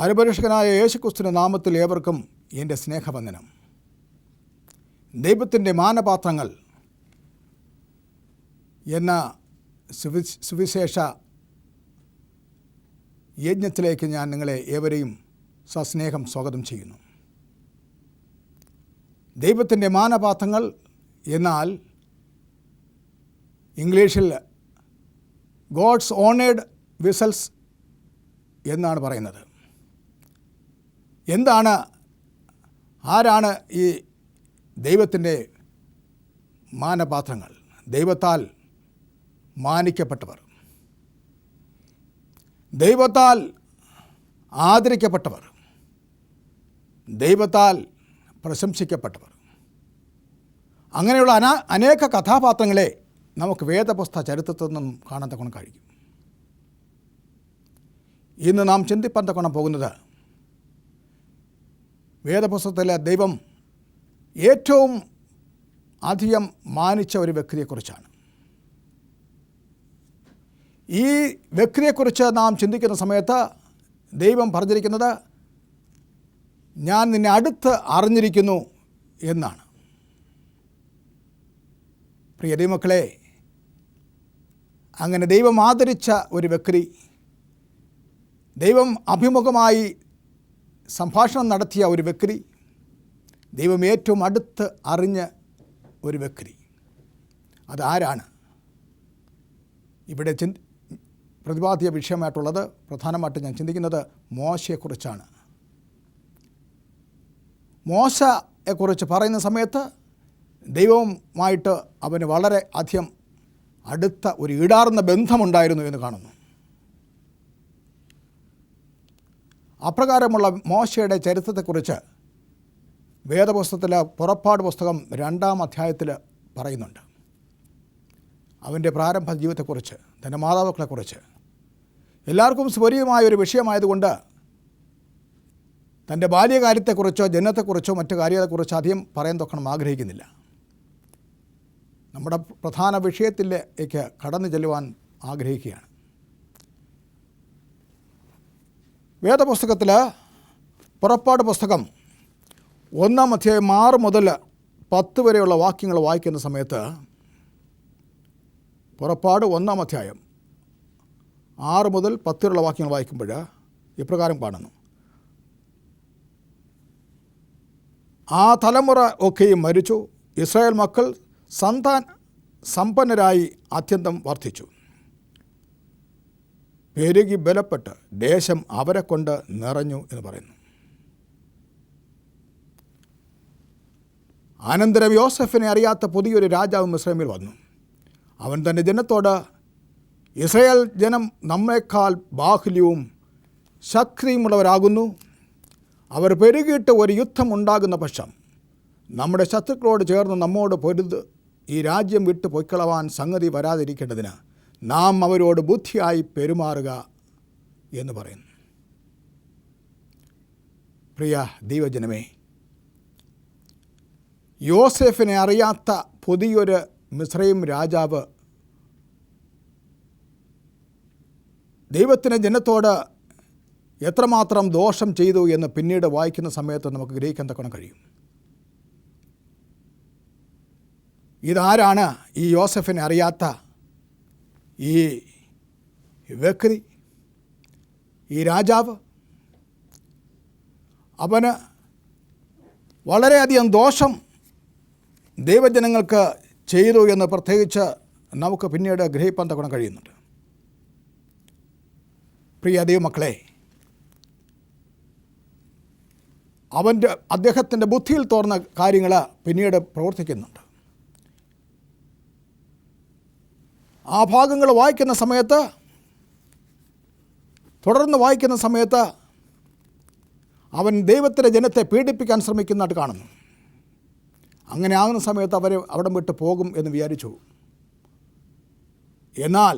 അനുപരിഷ്കനായ യേശുക്രിസ്തുവിന്റെ നാമത്തിൽ ഏവർക്കും എൻ്റെ സ്നേഹവന്ദനം. ദൈവത്തിൻ്റെ മാനപാത്രങ്ങൾ എന്ന സുവിശേഷ യജ്ഞത്തിലേക്ക് ഞാൻ നിങ്ങളെ ഏവരെയും സസ്നേഹം സ്വാഗതം ചെയ്യുന്നു. ദൈവത്തിൻ്റെ മാനപാത്രങ്ങൾ എന്നാൽ ഇംഗ്ലീഷിൽ ഗോഡ്സ് ഓണേഡ് വിസൽസ് എന്നാണ് പറയുന്നത്. ആരാണ് ഈ ദൈവത്തിൻ്റെ മാനപാത്രങ്ങൾ? ദൈവത്താൽ മാനിക്കപ്പെട്ടവർ, ദൈവത്താൽ ആദരിക്കപ്പെട്ടവർ, ദൈവത്താൽ പ്രശംസിക്കപ്പെട്ടവർ. അങ്ങനെയുള്ള അനേക കഥാപാത്രങ്ങളെ നമുക്ക് വേദപുസ്തക ചരിത്രത്തിൽ നിന്നും കാണാൻ തക്കണം കഴിയും. ഇന്ന് നാം ചിന്തിപ്പാൻ തക്കണം പോകുന്നത് വേദപുസ്തകത്തിലെ ദൈവം ഏറ്റവും അധികം മാനിച്ച ഒരു വ്യക്തിയെക്കുറിച്ചാണ്. ഈ വ്യക്തിയെക്കുറിച്ച് നാം ചിന്തിക്കുന്ന സമയത്ത് ദൈവം പറഞ്ഞിരിക്കുന്നത്, ഞാൻ നിന്നെ അടുത്ത് അറിഞ്ഞിരിക്കുന്നു എന്നാണ്. പ്രിയ ദൈവമക്കളെ, അങ്ങനെ ദൈവം ആദരിച്ച ഒരു വ്യക്തി, ദൈവം അഭിമുഖമായി സംഭാഷണം നടത്തിയ ഒരു വ്യക്തി, ദൈവം ഏറ്റവും അടുത്ത് അറിഞ്ഞ ഒരു വ്യക്തി, അതാരാണ്? ഇവിടെ പ്രതിപാദ്യ വിഷയമായിട്ടുള്ളത് പ്രധാനമായിട്ടും ഞാൻ ചിന്തിക്കുന്നത് മോശയെക്കുറിച്ചാണ്. മോശയെക്കുറിച്ച് പറയുന്ന സമയത്ത് ദൈവവുമായിട്ട് അവന് വളരെ അധികം അടുത്ത ഒരു ഈടാർന്ന ബന്ധമുണ്ടായിരുന്നു എന്ന് കാണുന്നു. അപ്രകാരമുള്ള മോശയുടെ ചരിത്രത്തെക്കുറിച്ച് വേദപുസ്തകത്തിലെ പുറപ്പാട് പുസ്തകം 2-ാം അധ്യായത്തിൽ പറയുന്നുണ്ട്. അവൻ്റെ പ്രാരംഭ ജീവിതത്തെക്കുറിച്ച്, തൻ്റെ മാതാപിതാക്കളെക്കുറിച്ച്. എല്ലാവർക്കും സുപരിചിതമായ ഒരു വിഷയമായതുകൊണ്ട് തൻ്റെ ബാല്യകാര്യത്തെക്കുറിച്ചോ ജനനത്തെക്കുറിച്ചോ മറ്റു കാര്യങ്ങളെക്കുറിച്ചോ അധികം പറയാൻ തൊക്കണം ആഗ്രഹിക്കുന്നില്ല. നമ്മുടെ പ്രധാന വിഷയത്തിലേക്ക് കടന്നു ചെല്ലുവാൻ ആഗ്രഹിക്കുകയാണ്. വേദപുസ്തകത്തിൽ പുറപ്പാട് പുസ്തകം 1-ാം അധ്യായം 6 മുതൽ 10 വരെയുള്ള വാക്യങ്ങൾ വായിക്കുന്ന സമയത്ത്, പുറപ്പാട് 1-ാം അധ്യായം 6 മുതൽ 10 വരെയുള്ള വാക്യങ്ങൾ വായിക്കുമ്പോൾ ഇപ്രകാരം കാണുന്നു. ആ തലമുറ ഒക്കെയും മരിച്ചു. ഇസ്രായേൽ മക്കൾ സമ്പന്നരായി അത്യന്തം വർദ്ധിച്ചു. പെരുകി ബലപ്പെട്ട് ദേശം അവരെ കൊണ്ട് നിറഞ്ഞു എന്ന് പറയുന്നു. അനന്തരം യോസെഫിനെ അറിയാത്ത പുതിയൊരു രാജാവ് മിസ്രയീമിൽ വന്നു. അവൻ തൻ്റെ ജനത്തോട്, ഇസ്രായേൽ ജനം നമ്മേക്കാൾ ബാഹുല്യവും ശക്തിയുമുള്ളവരാകുന്നു. അവർ പെരുകിയിട്ട് ഒരു യുദ്ധം ഉണ്ടാകുന്ന പക്ഷം നമ്മുടെ ശത്രുക്കളോട് ചേർന്ന് നമ്മോട് പൊരുത് ഈ രാജ്യം വിട്ടു പൊയ്ക്കളവാൻ സംഗതി വരാതിരിക്കേണ്ടതിന് നാം അവരോട് ബുദ്ധിയായി പെരുമാറുക എന്ന് പറയുന്നു. പ്രിയ ദൈവജനമേ, യോസെഫിനെ അറിയാത്ത പുതിയൊരു മിസ്രയീം രാജാവ് ദൈവത്തിൻ്റെ ജനത്തോട് എത്രമാത്രം ദോഷം ചെയ്തു എന്ന് പിന്നീട് വായിക്കുന്ന സമയത്ത് നമുക്ക് ഗ്രഹിക്കാൻ തക്കണം കഴിയും. ഇതാരാണ് ഈ യോസെഫിനെ അറിയാത്ത ഈ വ്യക്തി, ഈ രാജാവ്? അവന് വളരെയധികം ദോഷം ദൈവജനങ്ങൾക്ക് ചെയ്തു എന്ന് പ്രത്യേകിച്ച് നമുക്ക് പിന്നീട് ഗ്രഹിപ്പാൻ തക്കണം കഴിയുന്നുണ്ട്. പ്രിയ ദൈവമക്കളെ, അദ്ദേഹത്തിൻ്റെ ബുദ്ധിയിൽ തോർന്ന കാര്യങ്ങൾ പിന്നീട് പ്രവർത്തിക്കുന്നുണ്ട്. ആ ഭാഗങ്ങൾ വായിക്കുന്ന സമയത്ത്, തുടർന്ന് വായിക്കുന്ന സമയത്ത് അവൻ ദൈവത്തിൻ്റെ ജനത്തെ പീഡിപ്പിക്കാൻ ശ്രമിക്കുന്നതായിട്ട് കാണുന്നു. അങ്ങനെ ആകുന്ന സമയത്ത് അവർ അവിടെ വിട്ട് പോകും എന്ന് വിചാരിച്ചു. എന്നാൽ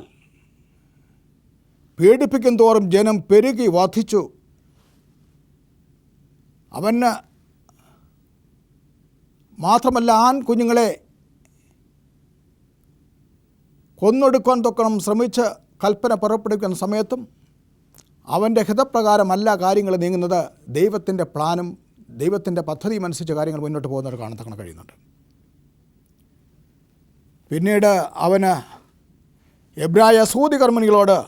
പീഡിപ്പിക്കും തോറും ജനം പെരുകി വർദ്ധിച്ചു. അവന് മാത്രമല്ല, കുഞ്ഞുങ്ങളെ കൊന്നൊടുക്കാൻ തൊക്കണം ശ്രമിച്ച് കൽപ്പന പുറപ്പെടുവിക്കുന്ന സമയത്തും അവൻ്റെ ഹിതപ്രകാരമല്ല കാര്യങ്ങൾ നീങ്ങുന്നത്. ദൈവത്തിൻ്റെ പ്ലാനും ദൈവത്തിൻ്റെ പദ്ധതിയും അനുസരിച്ച് കാര്യങ്ങൾ മുന്നോട്ട് പോകുന്നത് കാണാൻ കഴിയുന്നുണ്ട്. പിന്നീട് അവന് എബ്രായ സൂതികർമ്മിണികളോട്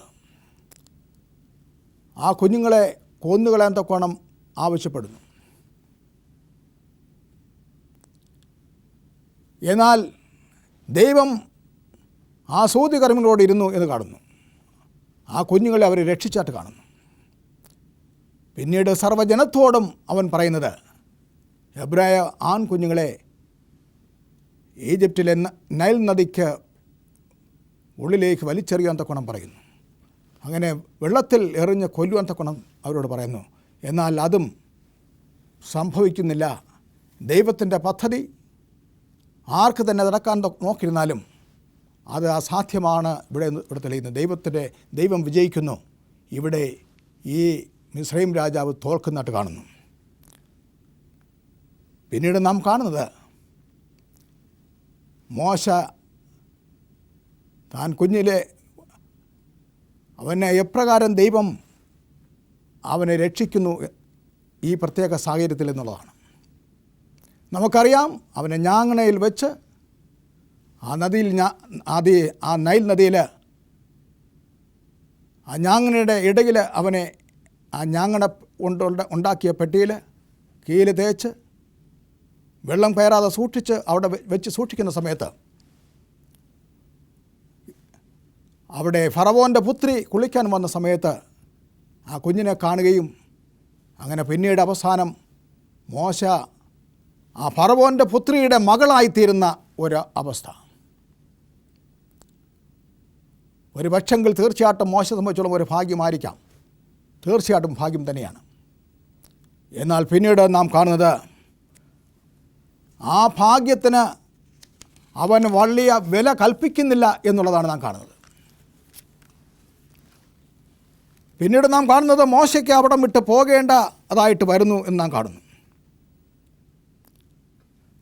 ആ കുഞ്ഞുങ്ങളെ കൊന്നുകളയാൻ തക്കോണം ആവശ്യപ്പെടുന്നു. എന്നാൽ ദൈവം ആ സൂതികർമ്മികളോട് ഇരുന്നു എന്ന് കാണുന്നു. ആ കുഞ്ഞുങ്ങളെ അവർ രക്ഷിച്ചായിട്ട് കാണുന്നു. പിന്നീട് സർവ്വജനത്തോടും അവൻ പറയുന്നത് എബ്രായ ആൺകുഞ്ഞുങ്ങളെ ഈജിപ്തിലെ നൈൽ നദിക്ക് ഉള്ളിലേക്ക് വലിച്ചെറിയാൻ തക്കോണം പറയുന്നു. അങ്ങനെ വെള്ളത്തിൽ എറിഞ്ഞ് കൊല്ലുവാൻ തക്കോണം അവരോട് പറയുന്നു. എന്നാൽ അതും സംഭവിക്കുന്നില്ല. ദൈവത്തിൻ്റെ പദ്ധതി ആർക്ക് തന്നെ നടക്കാൻ നോക്കിയിരുന്നാലും അത് അസാധ്യമാണ്. ഇവിടെ തെളിയുന്നത് ദൈവം വിജയിക്കുന്നു. ഇവിടെ ഈ മിസ്രൈം രാജാവ് തോൽക്കുന്നതായിട്ട് കാണുന്നു. പിന്നീട് നാം കാണുന്നത് മോശ താൻ കുഞ്ഞിലെ അവനെ എപ്രകാരം ദൈവം അവനെ രക്ഷിക്കുന്നു ഈ പ്രത്യേക സാഹചര്യത്തിൽ എന്നുള്ളതാണ്. നമുക്കറിയാം, അവനെ ഞാങ്ങണയിൽ വെച്ച് ആ നദിയിൽ ആ നൈൽ നദിയിൽ ആ ഞാങ്ങണയുടെ ഇടയിൽ അവനെ ആ ഞാങ്ങണ ഉണ്ടാക്കിയ പെട്ടിയിൽ കീല് തേച്ച് വെള്ളം കയറാതെ സൂക്ഷിച്ച് അവിടെ വെച്ച് സൂക്ഷിക്കുന്ന സമയത്ത് അവിടെ ഫറവോൻ്റെ പുത്രി കുളിക്കാൻ വന്ന സമയത്ത് ആ കുഞ്ഞിനെ കാണുകയും അങ്ങനെ പിന്നീട് അവസാനം മോശ ആ ഫറവോൻ്റെ പുത്രിയുടെ മകളായിത്തീരുന്ന ഒരു അവസ്ഥ. ഒരു പക്ഷെങ്കിൽ തീർച്ചയായിട്ടും മോശ സംബന്ധിച്ചോളം ഒരു ഭാഗ്യമായിരിക്കാം, തീർച്ചയായിട്ടും ഭാഗ്യം തന്നെയാണ്. എന്നാൽ പിന്നീട് നാം കാണുന്നത് ആ ഭാഗ്യത്തിന് അവൻ വലിയ വില കൽപ്പിക്കുന്നില്ല എന്നുള്ളതാണ് നാം കാണുന്നത്. പിന്നീട് നാം കാണുന്നത് മോശയ്ക്ക് അവിടം വിട്ട് പോകേണ്ട അതായിട്ട് വരുന്നു എന്ന് നാം കാണുന്നു.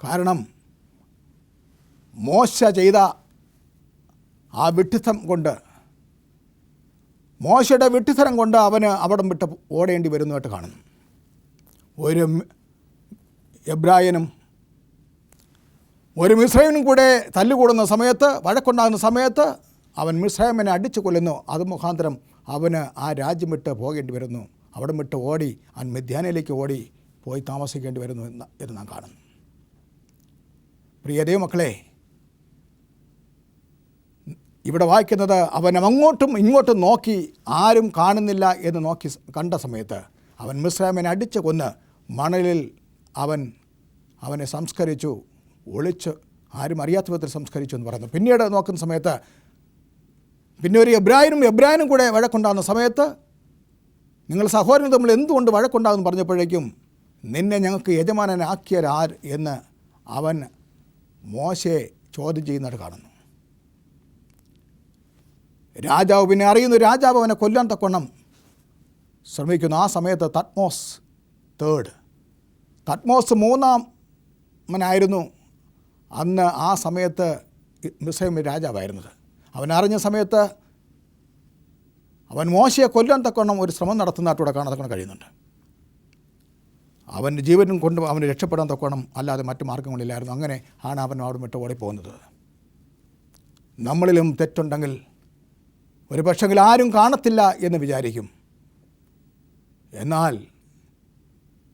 കാരണം മോശ ചെയ്ത ആ വിഡ്ഢിത്തം കൊണ്ട്, മോശയുടെ വിഡ്ഢിത്തരം കൊണ്ട് അവന് അവിടം വിട്ട് ഓടേണ്ടി വരുന്നതായിട്ട് കാണുന്നു. ഒരു എബ്രായനും ഒരു മിസ്രൈമിനും കൂടെ തല്ലുകൂടുന്ന സമയത്ത്, വഴക്കുണ്ടാകുന്ന സമയത്ത് അവൻ മിസ്രൈമിനെ അടിച്ചു കൊല്ലുന്നു. അത് മുഖാന്തരം അവന് ആ രാജ്യം വിട്ട് പോകേണ്ടി വരുന്നു. അവിടം വിട്ട് ഓടി അവൻ മിദ്യാനയിലേക്ക് ഓടി പോയി താമസിക്കേണ്ടി വരുന്നു എന്ന് നാം കാണുന്നു. പ്രിയ ദൈവമക്കളെ, ഇവിടെ വായിക്കുന്നത് അവൻ അങ്ങോട്ടും ഇങ്ങോട്ടും നോക്കി ആരും കാണുന്നില്ല എന്ന് നോക്കി കണ്ട സമയത്ത് അവൻ മിസ്രൈമിനെ അടിച്ചു കൊന്ന് മണലിൽ അവനെ സംസ്കരിച്ചു, ഒളിച്ച് ആരും അറിയാത്ത വിധത്തിൽ സംസ്കരിച്ചു എന്ന് പറയുന്നു. പിന്നീട് നോക്കുന്ന സമയത്ത് പിന്നെ ഒരു എബ്രായനും കൂടെ വഴക്കുണ്ടാകുന്ന സമയത്ത് നിങ്ങൾ സഹോദരൻ തമ്മിൽ എന്തുകൊണ്ട് വഴക്കുണ്ടാകുമെന്ന് പറഞ്ഞപ്പോഴേക്കും നിന്നെ ഞങ്ങൾക്ക് യജമാനനാക്കിയരാർ എന്ന് അവൻ മോശയെ ചോദ്യം ചെയ്യുന്നത് കാണുന്നു. രാജാവ് പിന്നെ അറിയുന്നു, രാജാവ് അവനെ കൊല്ലാൻ തക്കവണ്ണം ശ്രമിക്കുന്നു. ആ സമയത്ത് തത്മോസ് മൂന്നാമനായിരുന്നു അന്ന് ആ സമയത്ത് മിസ്രൈം രാജാവായിരുന്നത്. അവൻ അറിഞ്ഞ സമയത്ത് അവൻ മോശയെ കൊല്ലാൻ തക്കവണ്ണം ഒരു ശ്രമം നടത്തുന്നതായിട്ടൂടെ കാണാൻ കഴിയുന്നുണ്ട്. അവൻ്റെ ജീവനും കൊണ്ട് അവന് രക്ഷപ്പെടാൻ തക്കവണ്ണം അല്ലാതെ മറ്റു മാർഗങ്ങളില്ലായിരുന്നു. അങ്ങനെ ആണ് അവൻ അവിടെ വിട്ട് ഓടിപ്പോകുന്നത്. നമ്മളിലും തെറ്റുണ്ടെങ്കിൽ ഒരു പക്ഷെങ്കിൽ ആരും കാണത്തില്ല എന്ന് വിചാരിക്കും. എന്നാൽ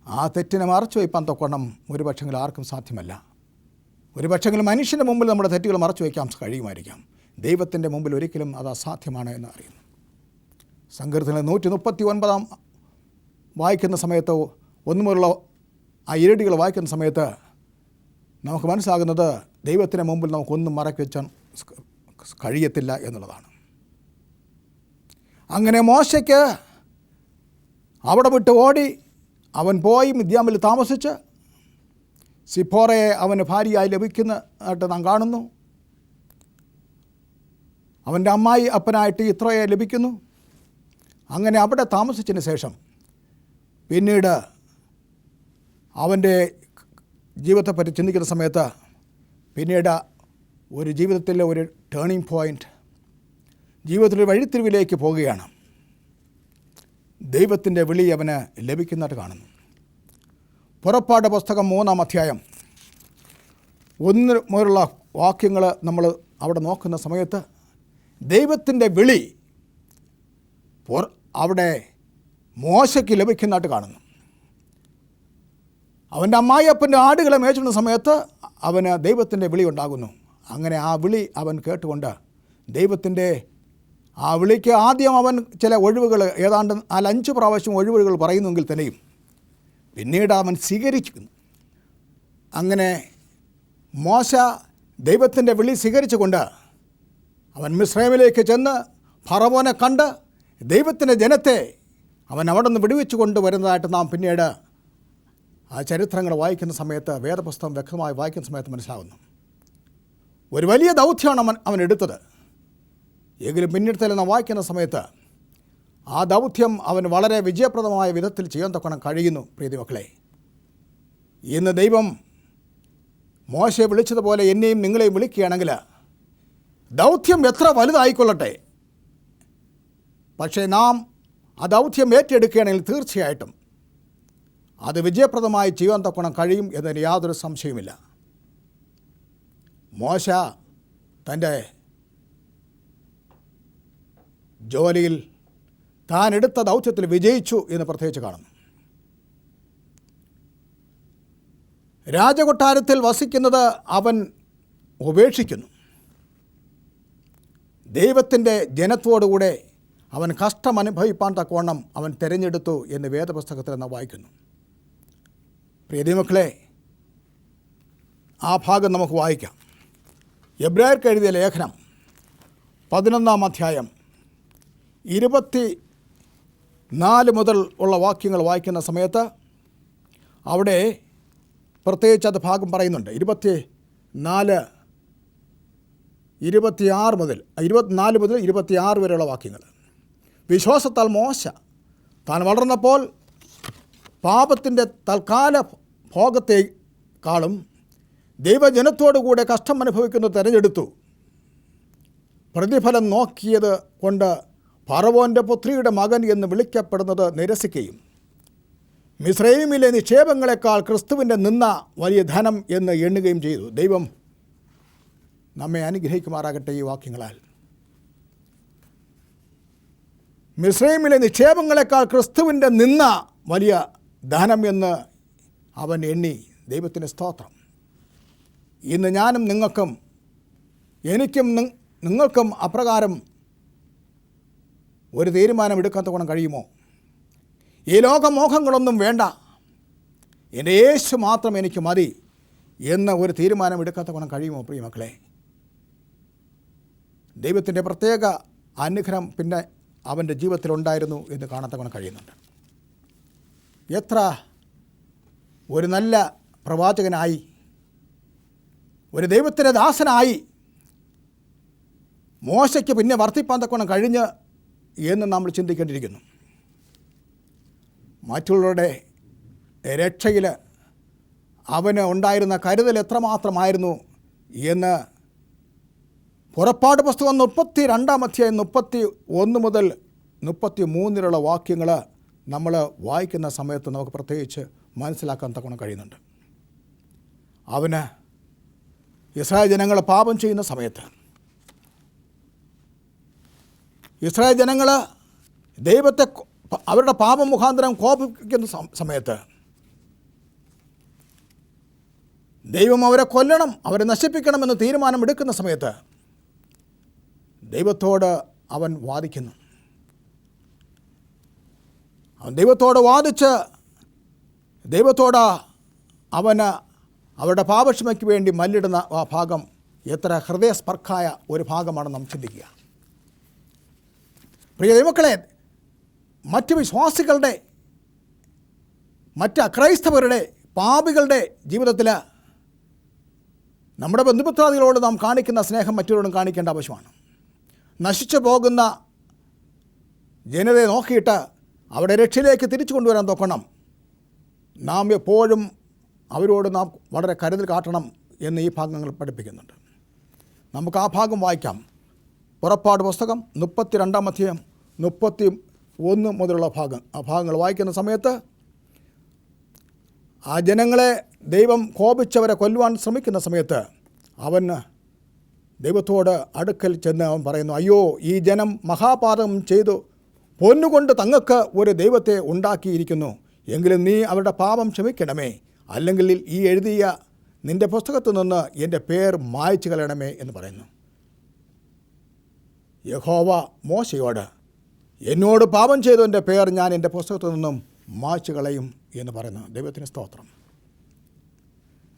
ആ തെറ്റിനെ മറച്ചു വയ്പ്പാൻ തക്കവണ്ണം ഒരു പക്ഷെങ്കിൽ ആർക്കും സാധ്യമല്ല. ഒരു പക്ഷെങ്കിൽ മനുഷ്യൻ്റെ മുമ്പിൽ നമ്മുടെ തെറ്റുകൾ മറച്ചു വയ്ക്കാൻ കഴിയുമായിരിക്കാം. ദൈവത്തിൻ്റെ മുമ്പിൽ ഒരിക്കലും അത് അസാധ്യമാണ് എന്ന് അറിയുന്നു. സങ്കീർത്തനം 139 വായിക്കുന്ന സമയത്ത്, ഒന്നുമുള്ള ആ ഇരടികൾ വായിക്കുന്ന സമയത്ത് നമുക്ക് മനസ്സിലാകുന്നത് ദൈവത്തിൻ്റെ മുമ്പിൽ നമുക്കൊന്നും മറക്കി വെച്ചാൽ കഴിയത്തില്ല എന്നുള്ളതാണ്. അങ്ങനെ മോശയ്ക്ക് അവിടെ വിട്ട് ഓടി അവൻ പോയി മിദ്യാമിൽ താമസിച്ച് സിപ്പോറയെ അവന് ഭാര്യയായി ലഭിക്കുന്നതായിട്ട് നാം കാണുന്നു. അവൻ്റെ അമ്മായി അപ്പനായിട്ട് ഇത്രയെ ലഭിക്കുന്നു. അങ്ങനെ അവിടെ താമസിച്ചതിന് ശേഷം പിന്നീട് അവൻ്റെ ജീവിതത്തെപ്പറ്റി ചിന്തിക്കുന്ന സമയത്ത് പിന്നീട് ഒരു ജീവിതത്തിലെ ഒരു ടേണിംഗ് പോയിൻ്റ്, ജീവിതത്തിലെ വഴിത്തിരിവിലേക്ക് പോവുകയാണ്. ദൈവത്തിൻ്റെ വിളി അവന് ലഭിക്കുന്നതായിട്ട് കാണുന്നു. പുറപ്പാട് പുസ്തകം 3-ാം അധ്യായം 1 മുതലുള്ള വാക്യങ്ങൾ നമ്മൾ അവിടെ നോക്കുന്ന സമയത്ത് ദൈവത്തിൻ്റെ വിളി അവിടെ മോശയ്ക്ക് ലഭിക്കുന്നതായിട്ട് കാണുന്നു. അവൻ്റെ അമ്മായിയപ്പൻ്റെ ആടുകളെ മേച്ചുന്ന സമയത്ത് അവന് ദൈവത്തിൻ്റെ വിളി ഉണ്ടാകുന്നു. അങ്ങനെ ആ വിളി അവൻ കേട്ടുകൊണ്ട് ദൈവത്തിൻ്റെ ആ വിളിക്ക് ആദ്യം അവൻ ചില ഒഴിവുകൾ ഏതാണ്ട് 4-5 പ്രാവശ്യം ഒഴിവുകൾ പറയുന്നെങ്കിൽ തന്നെയും പിന്നീട് അവൻ സ്വീകരിക്കുന്നു. അങ്ങനെ മോശ ദൈവത്തിൻ്റെ വിളി സ്വീകരിച്ചുകൊണ്ട് അവൻ മിസ്രൈമിലേക്ക് ചെന്ന് ഫറവോനെ കണ്ട് ദൈവത്തിൻ്റെ ജനത്തെ അവൻ അവിടെ നിന്ന് വിടുവിച്ചു കൊണ്ടുവരുന്നതായിട്ട് നാം പിന്നീട് ആ ചരിത്രങ്ങൾ വായിക്കുന്ന സമയത്ത്, വേദപുസ്തകം വ്യക്തമായി വായിക്കുന്ന സമയത്ത് മനസ്സിലാകുന്നു. ഒരു വലിയ ദൗത്യമാണ് അവൻ എടുത്തത്. എങ്കിലും പിന്നീട് നാം വായിക്കുന്ന സമയത്ത് ആ ദൗത്യം അവൻ വളരെ വിജയപ്രദമായ വിധത്തിൽ ചെയ്യാൻ തക്കണം കഴിയുന്നു. പ്രിയ മക്കളെ, ഇന്ന് ദൈവം മോശയെ വിളിച്ചതുപോലെ എന്നെയും നിങ്ങളെയും വിളിക്കുകയാണെങ്കിൽ ദൗത്യം എത്ര വലുതായിക്കൊള്ളട്ടെ, പക്ഷേ നാം ആ ദൗത്യം ഏറ്റെടുക്കുകയാണെങ്കിൽ തീർച്ചയായിട്ടും അത് വിജയപ്രദമായി ചെയ്യാൻ തക്കണം കഴിയും എന്നതിന് യാതൊരു സംശയവുമില്ല. മോശ തൻ്റെ ജോലിയിൽ താൻ എടുത്ത ദൗത്യത്തിൽ വിജയിച്ചു എന്ന് പ്രത്യേകിച്ച് കാണുന്നു. രാജകൊട്ടാരത്തിൽ വസിക്കുന്നത് അവൻ ഉപേക്ഷിക്കുന്നു. ദൈവത്തിൻ്റെ ജനത്തോടുകൂടെ അവൻ കഷ്ടം അനുഭവിപ്പാൻ തക്കവണ്ണം അവൻ തിരഞ്ഞെടുത്തു എന്ന് വേദപുസ്തകത്തിൽ നാം വായിക്കുന്നു. പ്രിയമക്കളെ, ആ ഭാഗം നമുക്ക് വായിക്കാം. എബ്രായർക്ക് എഴുതിയ ലേഖനം 11-ാം അധ്യായം 24 മുതൽ ഉള്ള വാക്യങ്ങൾ വായിക്കുന്ന സമയത്ത് അവിടെ പ്രത്യേകിച്ച് അത് ഭാഗം പറയുന്നുണ്ട്. 24 മുതൽ 26 വരെയുള്ള വാക്യങ്ങൾ. വിശ്വാസത്താൽ മോശ താൻ വളർന്നപ്പോൾ പാപത്തിൻ്റെ തൽക്കാല ഭോഗത്തെക്കാളും ദൈവജനത്തോടുകൂടെ കഷ്ടം അനുഭവിക്കുന്നത് തിരഞ്ഞെടുത്തു. പ്രതിഫലം നോക്കിയത് കൊണ്ട് ഫറവോൻ്റെ പുത്രിയുടെ മകൻ എന്ന് വിളിക്കപ്പെടുന്നത് നിരസിക്കുകയും മിസ്രൈമിലെ നിക്ഷേപങ്ങളെക്കാൾ ക്രിസ്തുവിൻ്റെ നിന്ന വലിയ ധനം എന്ന് എണ്ണുകയും ചെയ്തു. ദൈവം നമ്മെ അനുഗ്രഹിക്കുമാറാകട്ടെ ഈ വാക്യങ്ങളാൽ. മിസ്രൈമിലെ നിക്ഷേപങ്ങളെക്കാൾ ക്രിസ്തുവിൻ്റെ നിന്ന വലിയ ധനം എന്ന് അവൻ എണ്ണി. ദൈവത്തിന് സ്തോത്രം. ഇന്ന് ഞാനും നിങ്ങൾക്കും അപ്രകാരം ഒരു തീരുമാനമെടുക്കാൻ തക്കോണം കഴിയുമോ? ഈ ലോകമോഹങ്ങളൊന്നും വേണ്ട, എൻ്റെ യേശു മാത്രം എനിക്ക് മതി എന്ന് ഒരു തീരുമാനമെടുക്കാൻ തക്കോണം കഴിയുമോ? പ്രിയ മക്കളെ, ദൈവത്തിൻ്റെ പ്രത്യേക അനുഗ്രഹം പിന്നെ അവൻ്റെ ജീവിതത്തിലുണ്ടായിരുന്നു എന്ന് കാണത്തക്കോണം കഴിയുന്നുണ്ട്. എത്ര ഒരു നല്ല പ്രവാചകനായി, ഒരു ദൈവത്തിൻ്റെ ദാസനായി മോശയ്ക്ക് പിന്നെ വർത്തിപ്പാൻ തക്കോണം കഴിഞ്ഞ് എന്ന് നമ്മൾ ചിന്തിക്കേണ്ടിയിരിക്കുന്നു. മറ്റുള്ളവരുടെ രക്ഷയിൽ അവന് ഉണ്ടായിരുന്ന കരുതൽ എത്രമാത്രമായിരുന്നു എന്ന് പുറപ്പാട് പുസ്തകം 32-ാം അധ്യായം 31 മുതൽ 33 വാക്യങ്ങൾ നമ്മൾ വായിക്കുന്ന സമയത്ത് നമുക്ക് പ്രത്യേകിച്ച് മനസ്സിലാക്കാൻ തക്കോണം കഴിയുന്നുണ്ട്. അവന് ഇസ്രായേൽ ജനങ്ങൾ പാപം ചെയ്യുന്ന സമയത്ത്, ഇസ്രായേൽ ജനങ്ങൾ ദൈവത്തെ അവരുടെ പാപം മുഖാന്തരം കോപിക്കുന്ന സമയത്ത് ദൈവം അവരെ കൊല്ലണം, അവരെ നശിപ്പിക്കണമെന്ന് തീരുമാനമെടുക്കുന്ന സമയത്ത് ദൈവത്തോട് അവൻ വാദിക്കുന്നു. അവൻ ദൈവത്തോട് വാദിച്ച് ദൈവത്തോട് അവന് അവരുടെ പാപക്ഷമയ്ക്ക് വേണ്ടി മല്ലിടുന്ന ആ ഭാഗം എത്ര ഹൃദയസ്പർക്കായ ഒരു ഭാഗമാണെന്ന് നാം ചിന്തിക്കുക. പ്രിയ ദൈവമക്കളെ, മറ്റ് വിശ്വാസികളുടെ, മറ്റ് അക്രൈസ്തവരുടെ, പാപികളുടെ ജീവിതത്തിൽ നമ്മുടെ ബന്ധുമിത്രാദികളോട് നാം കാണിക്കുന്ന സ്നേഹം മറ്റൊരാളും കാണിക്കേണ്ട ആവശ്യമാണ്. നശിച്ചു പോകുന്ന ജനതയെ നോക്കിയിട്ട് അവിടെ രക്ഷയിലേക്ക് തിരിച്ചു കൊണ്ടുവരാൻ നോക്കണം. നാം എപ്പോഴും അവരോട് നാം വളരെ കരുതൽ കാട്ടണം എന്ന് ഈ ഭാഗങ്ങൾ പഠിപ്പിക്കുന്നുണ്ട്. നമുക്ക് ആ ഭാഗം വായിക്കാം. പുറപ്പാട് പുസ്തകം 32-ാം അധ്യായം 1 മുതലുള്ള ആ ഭാഗങ്ങൾ വായിക്കുന്ന സമയത്ത് ആ ജനങ്ങളെ ദൈവം കോപിച്ചവരെ കൊല്ലുവാൻ ശ്രമിക്കുന്ന സമയത്ത് അവൻ ദൈവത്തോട് അടുക്കൽ ചെന്ന് അവൻ പറയുന്നു, അയ്യോ, ഈ ജനം മഹാപാതകം ചെയ്തു പൊന്നുകൊണ്ട് തങ്ങൾക്ക് ഒരു ദൈവത്തെ ഉണ്ടാക്കിയിരിക്കുന്നു. എങ്കിലും നീ അവരുടെ പാപം ക്ഷമിക്കണമേ, അല്ലെങ്കിൽ ഈ എഴുതിയ നിൻ്റെ പുസ്തകത്തിൽ നിന്ന് എൻ്റെ പേർ മായ്ച്ചു കളയണമേ എന്ന് പറയുന്നു. യഹോവ മോശയോട്, എന്നോട് പാപം ചെയ്തവൻ്റെ പേർ ഞാൻ എൻ്റെ പുസ്തകത്തിൽ നിന്നും മായ്ച്ചു കളയും എന്ന് പറയുന്നു. ദൈവത്തിന് സ്തോത്രം.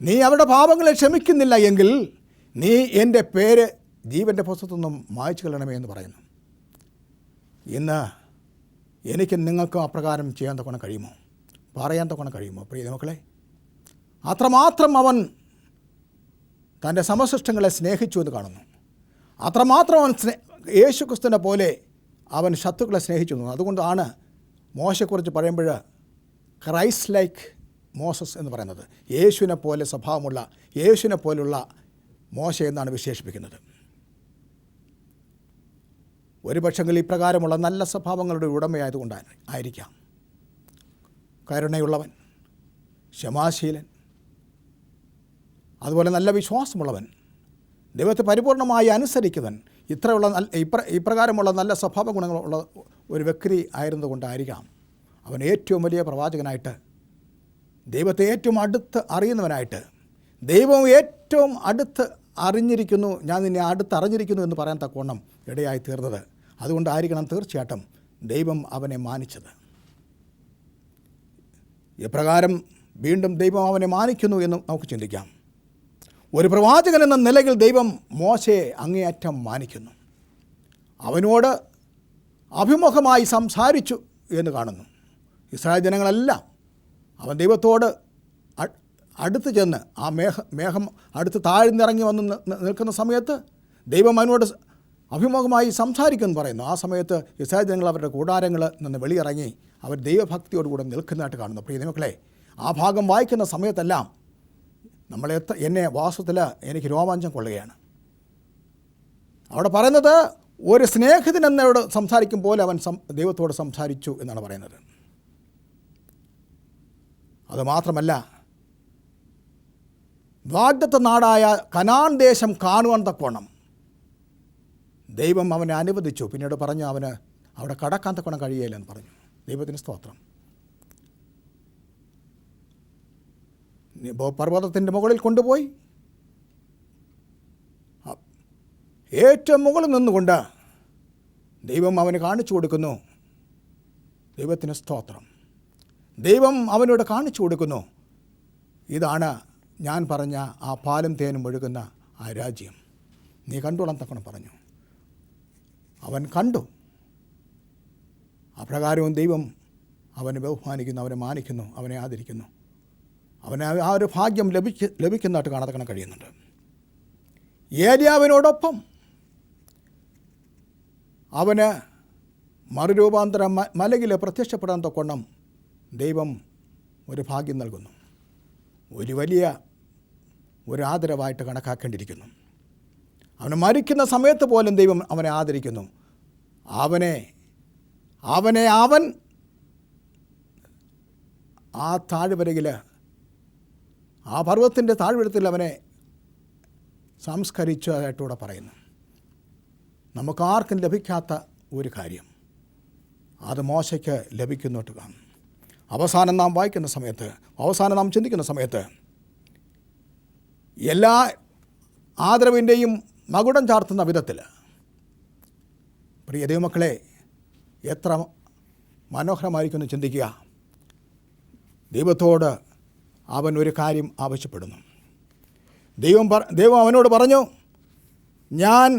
നീ അവരുടെ പാപങ്ങളെ ക്ഷമിക്കുന്നില്ല എങ്കിൽ നീ എൻ്റെ പേര് ജീവൻ്റെ പുസ്തകത്തിൽ നിന്നും മായ്ച്ചു കളയണമേ എന്ന് പറയുന്നു. ഇന്ന് എനിക്ക് നിങ്ങൾക്ക് അപ്രകാരം ചെയ്യാൻ തക്കോണം കഴിയുമോ? പറയാൻ തക്കോണം കഴിയുമോ? പ്രിയ മക്കളെ, അത്രമാത്രം അവൻ തൻ്റെ സമസൃഷ്ടങ്ങളെ സ്നേഹിച്ചു എന്ന് കാണുന്നു. അത്രമാത്രം അവൻ യേശു ക്രിസ്തുവിനെ പോലെ അവൻ ശത്രുക്കളെ സ്നേഹിച്ചു. അതുകൊണ്ടാണ് മോശയെക്കുറിച്ച് പറയുമ്പോൾ ക്രൈസ്റ്റ് ലൈക്ക് മോസസ് എന്ന് പറയുന്നത്. യേശുവിനെ പോലെ സ്വഭാവമുള്ള, യേശുവിനെ പോലുള്ള മോശ എന്നാണ് വിശേഷിപ്പിക്കുന്നത്. ഒരു പക്ഷെങ്കിൽ ഇപ്രകാരമുള്ള നല്ല സ്വഭാവങ്ങളുടെ ഉടമയായതുകൊണ്ട് ആയിരിക്കാം. കരുണയുള്ളവൻ, ക്ഷമാശീലൻ, അതുപോലെ നല്ല വിശ്വാസമുള്ളവൻ, ദൈവത്തെ പരിപൂർണമായി അനുസരിക്കുന്നവൻ, ഇപ്രകാരമുള്ള നല്ല സ്വഭാവ ഗുണങ്ങളുള്ള ഒരു വ്യക്തി ആയിരുന്നതുകൊണ്ടായിരിക്കാം അവൻ ഏറ്റവും വലിയ പ്രവാചകനായിട്ട്, ദൈവത്തെ ഏറ്റവും അടുത്ത് അറിയുന്നവനായിട്ട്, ദൈവം ഏറ്റവും അടുത്ത് അറിഞ്ഞിരിക്കുന്നു, ഞാൻ നിന്നെ അടുത്ത് അറിഞ്ഞിരിക്കുന്നു എന്ന് പറയാൻ തക്കവണ്ണം ഇടയായി തീർന്നത്. അതുകൊണ്ടായിരിക്കണം തീർച്ചയായിട്ടും ദൈവം അവനെ മാനിച്ചത്. ഇപ്രകാരം വീണ്ടും ദൈവം അവനെ മാനിക്കുന്നു എന്ന് നമുക്ക് ചിന്തിക്കാം. ഒരു പ്രവാചകൻ എന്ന നിലയിൽ ദൈവം മോശയെ അങ്ങേയറ്റം മാനിക്കുന്നു. അവനോട് അഭിമുഖമായി സംസാരിച്ചു എന്ന് കാണുന്നു. ഇസ്രായേൽ ജനങ്ങളെല്ലാം അവൻ ദൈവത്തോട് അടുത്ത് ചെന്ന് ആ മേഘം അടുത്ത് താഴ്ന്നിറങ്ങി വന്ന് നിൽക്കുന്ന സമയത്ത് ദൈവം അവനോട് അഭിമുഖമായി സംസാരിക്കുമെന്ന് പറയുന്നു. ആ സമയത്ത് ഇസ്രായേൽ ജനങ്ങൾ അവരുടെ കൂടാരങ്ങളിൽ നിന്ന് വെളിയിറങ്ങി അവർ ദൈവഭക്തിയോടുകൂടെ നിൽക്കുന്നതായിട്ട് കാണുന്നു. പ്രിയ മക്കളെ, ആ ഭാഗം വായിക്കുന്ന സമയത്തെല്ലാം എന്നെ വാസ്തവത്തിൽ എനിക്ക് രോമാഞ്ചം കൊള്ളുകയാണ്. അവിടെ പറയുന്നത് ഒരു സ്നേഹിതൻ എന്നോട് സംസാരിക്കും പോലെ അവൻ ദൈവത്തോട് സംസാരിച്ചു എന്നാണ് പറയുന്നത്. അതുമാത്രമല്ല, വാഗ്ദത്ത നാടായ കനാൻ ദേശം കാണുവാൻ തക്കവണ്ണം ദൈവം അവനെ അനുവദിച്ചു. പിന്നീട് പറഞ്ഞു അവന് അവിടെ കടക്കാൻ തക്കവണ്ണം കഴിയില്ലെന്ന് പറഞ്ഞു. ദൈവത്തിന് സ്തോത്രം. പർവ്വതത്തിൻ്റെ മുകളിൽ കൊണ്ടുപോയി ഏറ്റവും മുകളിൽ നിന്നുകൊണ്ട് ദൈവം അവന് കാണിച്ചു കൊടുക്കുന്നു. ദൈവത്തിന് സ്തോത്രം. ദൈവം അവനോട് കാണിച്ചു കൊടുക്കുന്നു, ഇതാണ് ഞാൻ പറഞ്ഞ ആ പാലും തേനും ഒഴുകുന്ന ആ രാജ്യം, നീ കണ്ടോളാൻ തക്കണം പറഞ്ഞു. അവൻ കണ്ടു. അപ്രകാരവും ദൈവം അവനെ ബഹുമാനിക്കുന്നു, അവനെ മാനിക്കുന്നു, അവനെ ആദരിക്കുന്നു. അവന് ആ ഒരു ഭാഗ്യം ലഭിക്കുന്നതായിട്ട് കാണാൻ കഴിയുന്നുണ്ട്. ഏലിയാവിനോടൊപ്പം അവന് മറുരൂപാന്തര മലയിൽ പ്രത്യക്ഷപ്പെടാൻ തക്കവണ്ണം ദൈവം ഒരു ഭാഗ്യം നൽകുന്നു. ഒരു വലിയ ഒരു ആദരവായിട്ട് കണക്കാക്കേണ്ടിയിരിക്കുന്നു. അവന് മരിക്കുന്ന സമയത്ത് പോലും ദൈവം അവനെ ആദരിക്കുന്നു. അവൻ ആ താഴ്വരയിൽ, ആ പർവ്വതത്തിൻ്റെ താഴ്വരത്തിൽ അവനെ സംസ്കരിച്ചതായിട്ടൂടെ പറയുന്നു. നമുക്കാർക്കും ലഭിക്കാത്ത ഒരു കാര്യം അത് മോശയ്ക്ക് ലഭിക്കുന്നിട്ട് കാണും. അവസാനം നാം വായിക്കുന്ന സമയത്ത്, അവസാനം നാം ചിന്തിക്കുന്ന സമയത്ത് എല്ലാ ആദരവിൻ്റെയും മകുടം ചാർത്തുന്ന വിധത്തിൽ, പ്രിയ ദൈവമക്കളെ, എത്ര മനോഹരമായിരിക്കുമെന്ന് ചിന്തിക്കുക. ദൈവത്തോട് അവൻ ഒരു കാര്യം ആവശ്യപ്പെടുന്നു. ദൈവം അവനോട് പറഞ്ഞു, ഞാൻ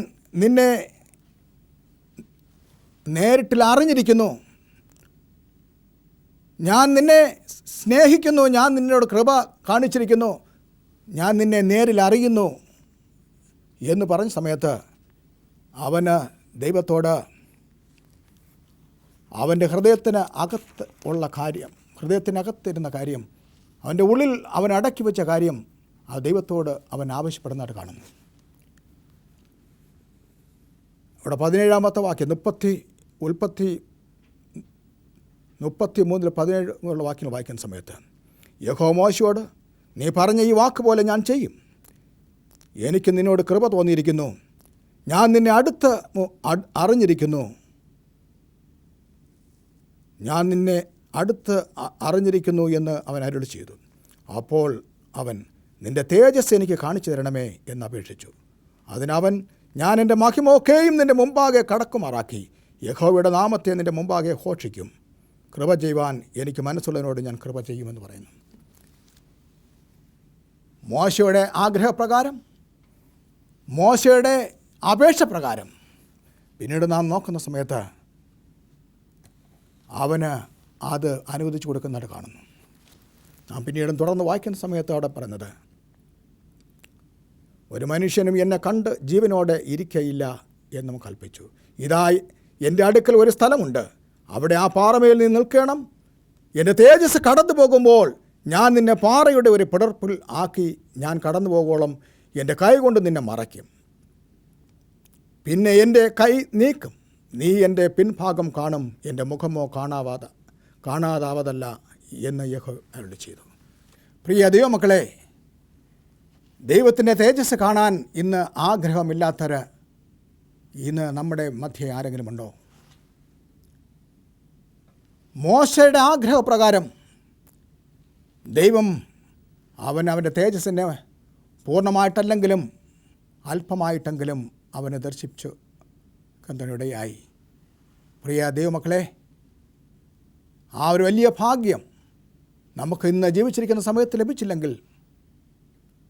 നിന്നെ നേരിട്ടിൽ അറിഞ്ഞിരിക്കുന്നു, ഞാൻ നിന്നെ സ്നേഹിക്കുന്നു, ഞാൻ നിന്നോട് കൃപ കാണിച്ചിരിക്കുന്നു, ഞാൻ നിന്നെ നേരിൽ അറിയുന്നു എന്ന് പറഞ്ഞ സമയത്ത് അവന് ദൈവത്തോട് അവൻ്റെ ഹൃദയത്തിന് അകത്ത് ഉള്ള കാര്യം, ഹൃദയത്തിനകത്തിരുന്ന കാര്യം, അവൻ്റെ ഉള്ളിൽ അവൻ അടക്കി വെച്ച കാര്യം ആ ദൈവത്തോട് അവൻ ആവശ്യപ്പെടുന്നതായിട്ട് കാണുന്നു. ഇവിടെ 17-ാമത്തെ വാക്യം, ഉൽപ്പത്തി 33-17 വാക്യങ്ങൾ വായിക്കുന്ന സമയത്ത് യഹോവ മോശയോട്, നീ പറഞ്ഞ ഈ വാക്ക് പോലെ ഞാൻ ചെയ്യും. എനിക്ക് നിന്നോട് കൃപ തോന്നിയിരിക്കുന്നു, ഞാൻ നിന്നെ അടുത്ത് അറിഞ്ഞിരിക്കുന്നു എന്ന് അവൻ അരുളി ചെയ്തു. അപ്പോൾ അവൻ, നിൻ്റെ തേജസ് എനിക്ക് കാണിച്ചു തരണമേ എന്ന് അപേക്ഷിച്ചു. അതിനവൻ, ഞാൻ എൻ്റെ മഹിമയൊക്കെയും നിൻ്റെ മുമ്പാകെ കടക്കുമാറാക്കി യഹോവയുടെ നാമത്തെ നിൻ്റെ മുമ്പാകെ ഘോഷിക്കും. കൃപ ചെയ്യുവാൻ എനിക്ക് മനസ്സുള്ളതിനോട് ഞാൻ കൃപ ചെയ്യുമെന്ന് പറയുന്നു. മോശയുടെ ആഗ്രഹപ്രകാരം, മോശയുടെ അപേക്ഷ പ്രകാരം പിന്നീട് നാം നോക്കുന്ന സമയത്ത് അവന് അത് അനുവദിച്ചു കൊടുക്കുന്നതായിട്ട് കാണുന്നു. നാം പിന്നീടും തുടർന്ന് വായിക്കുന്ന സമയത്ത് അവിടെ പറയുന്നത്, ഒരു മനുഷ്യനും എന്നെ കണ്ട് ജീവനോടെ ഇരിക്കയില്ല എന്നും കൽപ്പിച്ചു. ഇതായി എൻ്റെ അടുക്കൽ ഒരു സ്ഥലമുണ്ട്, അവിടെ ആ പാറമേൽ നീ നിൽക്കണം. എൻ്റെ തേജസ് കടന്നു പോകുമ്പോൾ ഞാൻ നിന്നെ പാറയുടെ ഒരു പിളർപ്പിൽ ആക്കി ഞാൻ കടന്നു പോകുവോളം എൻ്റെ കൈ കൊണ്ട് നിന്നെ മറയ്ക്കും. പിന്നെ എൻ്റെ കൈ നീക്കും, നീ എൻ്റെ പിൻഭാഗം കാണും, എൻ്റെ മുഖമോ കാണാതാവതല്ല എന്ന് യഹോവ അരുളി ചെയ്തു. പ്രിയ ദൈവമക്കളെ, ദൈവത്തിൻ്റെ തേജസ് കാണാൻ ഇന്ന് ആഗ്രഹമില്ലാത്തവർ ഇന്ന് നമ്മുടെ മധ്യേ ആരെങ്കിലും ഉണ്ടോ? മോശയുടെ ആഗ്രഹപ്രകാരം ദൈവം അവൻ്റെ തേജസ്സിനെ പൂർണ്ണമായിട്ടല്ലെങ്കിലും അല്പമായിട്ടെങ്കിലും അവനെ ദർശിച്ചു കണ്ടനിടയായി. പ്രിയ ദൈവമക്കളെ, ആ ഒരു വലിയ ഭാഗ്യം നമുക്ക് ഇന്ന് ജീവിച്ചിരിക്കുന്ന സമയത്ത് ലഭിച്ചില്ലെങ്കിൽ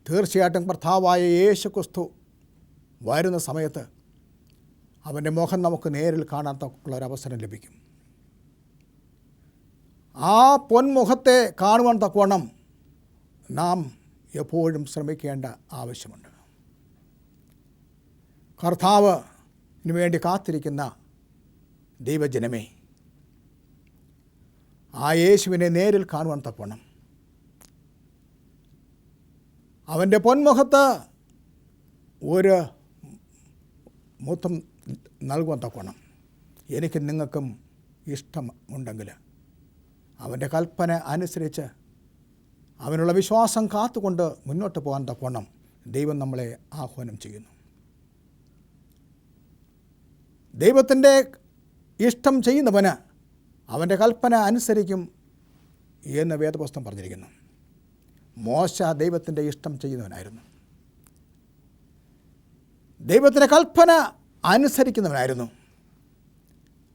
തീർച്ചയായിട്ടും കർത്താവായ യേശുക്രിസ്തു വരുന്ന സമയത്ത് അവൻ്റെ മുഖം നമുക്ക് നേരിൽ കാണാൻ തക്കുള്ളൊരവസരം ലഭിക്കും. ആ പൊന്മുഖത്തെ കാണുവാൻ തക്കവണ്ണം നാം എപ്പോഴും ശ്രമിക്കേണ്ട ആവശ്യമുണ്ട്. കർത്താവിന് വേണ്ടി കാത്തിരിക്കുന്ന ദൈവജനമേ, ആ യേശുവിനെ നേരിൽ കാണുവാൻ തക്കവണ്ണം, അവൻ്റെ പൊന്മുഖത്ത് ഒരു മുത്തം നൽകുവാൻ തക്കവണ്ണം എനിക്ക് നിങ്ങൾക്കും ഇഷ്ടമുണ്ടെങ്കിൽ അവൻ്റെ കൽപ്പന അനുസരിച്ച് അവനുള്ള വിശ്വാസം കാത്തുകൊണ്ട് മുന്നോട്ട് പോകാൻ തക്കവണ്ണം ദൈവം നമ്മളെ ആഹ്വാനം ചെയ്യുന്നു. ദൈവത്തിൻ്റെ ഇഷ്ടം ചെയ്യുന്നവന് അവൻ്റെ കൽപ്പന അനുസരിക്കും എന്ന് വേദപുസ്തകം പറഞ്ഞിരിക്കുന്നു. മോശ ദൈവത്തിൻ്റെ ഇഷ്ടം ചെയ്യുന്നവനായിരുന്നു, ദൈവത്തിൻ്റെ കൽപ്പന അനുസരിക്കുന്നവനായിരുന്നു.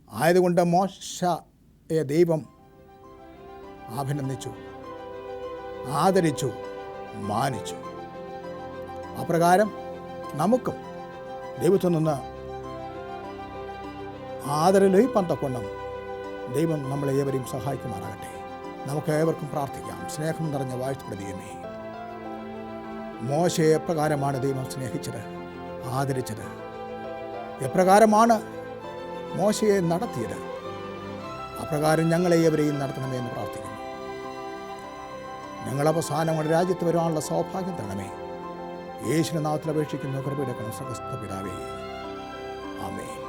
ആയതുകൊണ്ട് മോശയെ ദൈവം അഭിനന്ദിച്ചു, ആദരിച്ചു, മാനിച്ചു. അപ്രകാരം നമുക്കും ദൈവത്തിൽ നിന്ന് ആദരം ലഭിപ്പാൻ തക്കവണ്ണം ദൈവം നമ്മളെ ഏവരെയും സഹായിക്കുമാറാകട്ടെ. നമുക്ക് ഏവർക്കും പ്രാർത്ഥിക്കാം. സ്നേഹം നിറഞ്ഞ വാഴ്ത്തപ്പെട്ട ദൈവമേ, മോശയെ എപ്രകാരമാണ് ദൈവം സ്നേഹിച്ചത്, ആദരിച്ചത്, എപ്രകാരമാണ് മോശയെ നടത്തിയത്, അപ്രകാരം ഞങ്ങളെ ഏവരെയും നടത്തണമേ എന്ന് പ്രാർത്ഥിക്കുന്നു. ഞങ്ങളവസാനങ്ങളുടെ രാജ്യത്ത് വരാനുള്ള സൗഭാഗ്യം തരണമേ. യേശുവിന്റെ നാമത്തിൽ അപേക്ഷിക്കുന്ന കൃപയുടെ സ്വർഗ്ഗസ്ഥ പിതാവേ, ആമേൻ.